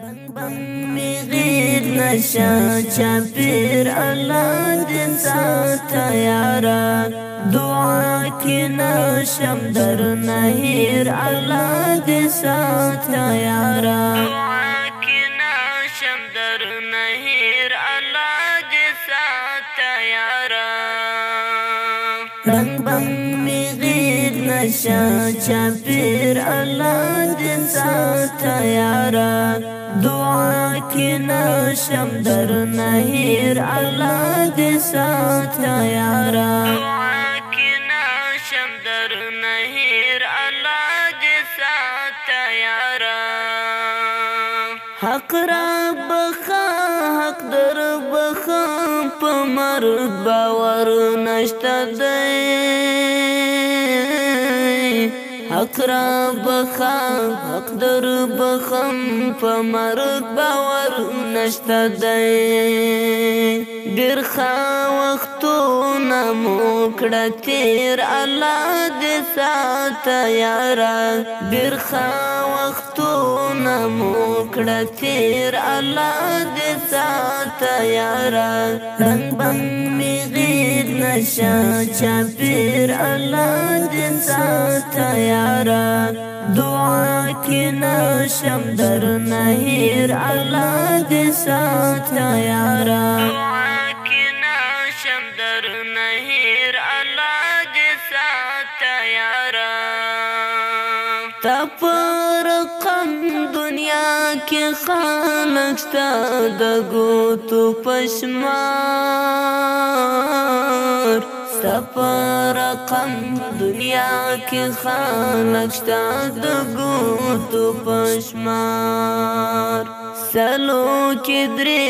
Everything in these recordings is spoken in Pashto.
رنگ بم میغید نشا چاپیر الله دین ساتا یارا دعا کی نشم در نهیر الله دین ساتا یارا دعا کی نشم در نهیر الله دین ساتا یارا رنگ بم میغید نشا چاپیر الله دین ساتا یارا دعا کی نشم در نهیر الله دې ساته یارا دعا کی نشم در نهیر الله دې ساته یارا حق را بخا حق در بخا په مرګ باور نشته دی حق را بخا حق در بخم په مرګ باور نشته دی ډېر ښه وختونه مو کړه تېر الله دې ساته یاره ډېر ښه وختونه مو کړه تېر الله دې ساته یاره رنګ بم میغید نشه چاپېر الله دې ساته یاره دعا کی نشم در نهیر الله دې ساته یاره دعا کی نشم در نهیر الله دې ساته یاره تا پر رقم دنیا کې خلک شته د ګوتو پشمار ستا پر رقم دنیا کې خلک شته د ګوتو پشمار سلو کې درې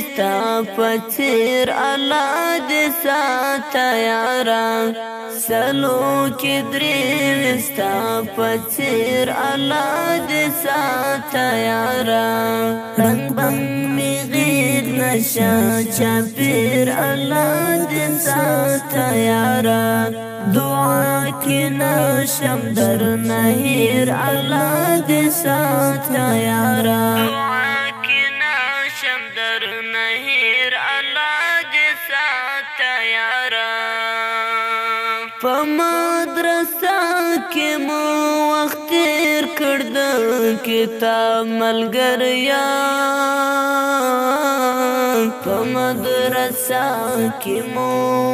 ستا په څېر الله دې ساته یاره سلو کې درې ستا په څېر الله دې ساته یاره رنګ بم میغید نشه چاپېر الله دې ساته یاره دعا کی نشم در نهیر الله دې ساته یاره دعا کی نشم در نهیر الله دې ساته یاره په مدرسه کې مو وخت تېر کړ د کتاب ملګریا په مدرسه کې مو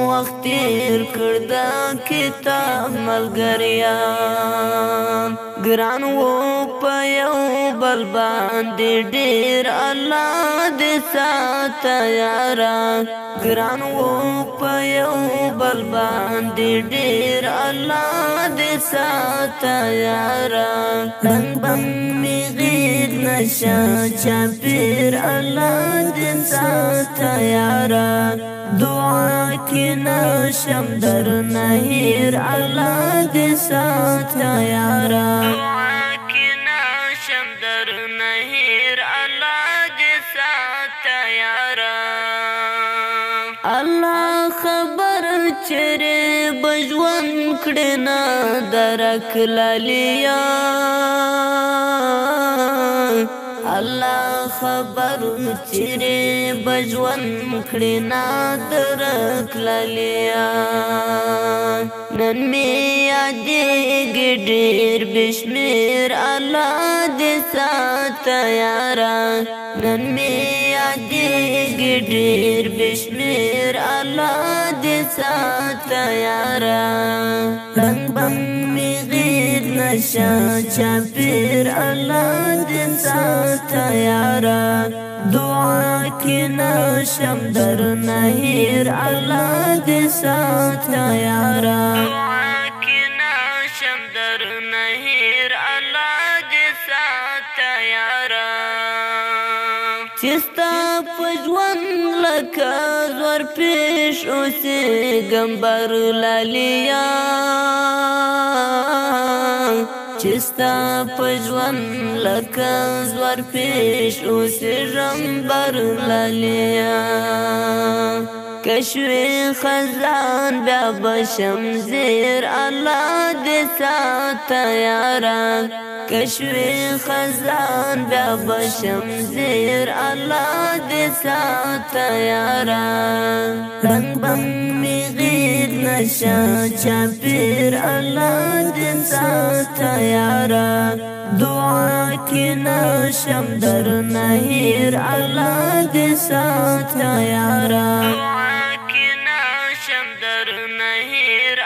وخت تېر کړ د کتاب ملګریا ګران و په یو بل باندې ډېر الله دې ساته یاره ګران و په یو بل باندې ډېر الله دې ساته یاره رنګ بم میغید نشه چاپېر الله دې ساته یاره دعا کی نشم در نهیر الله دې ساته یاره دعا کی نشم در نهیر الله دې ساته یاره الله خبر چرې بژوند کړې نه درک لالیا الله خبر چرې بژوند کړې نه درک لالیا نن مې یادېږي ډېر بشمیر الله دې ساته یاره نن مې یادېږي ډېر بشمیر الله دې ساته یاره رنګ بم میغید نشه چاپېر الله دې ساته یاره دعا کی نشم در نهیر الله دې ساته یاره دعا کی نشم در نهیر الله دې ساته یاره چې ستا په ژوند لکه زور پیش اوسېږم بر لالیا چې ستا په ژوند لکه زور پیش اوسېږم بر لالیا کشوی خزان بیا بشم زیر الله دې ساته یارا کشوی خزان بیا بشم زیر الله دې ساته یارا رنگ بم می غیر نشا چاپیر الله دې ساته یارا دعا کی نشم در نهیر الله دې ساته یارا دعا کی نشم در نهیر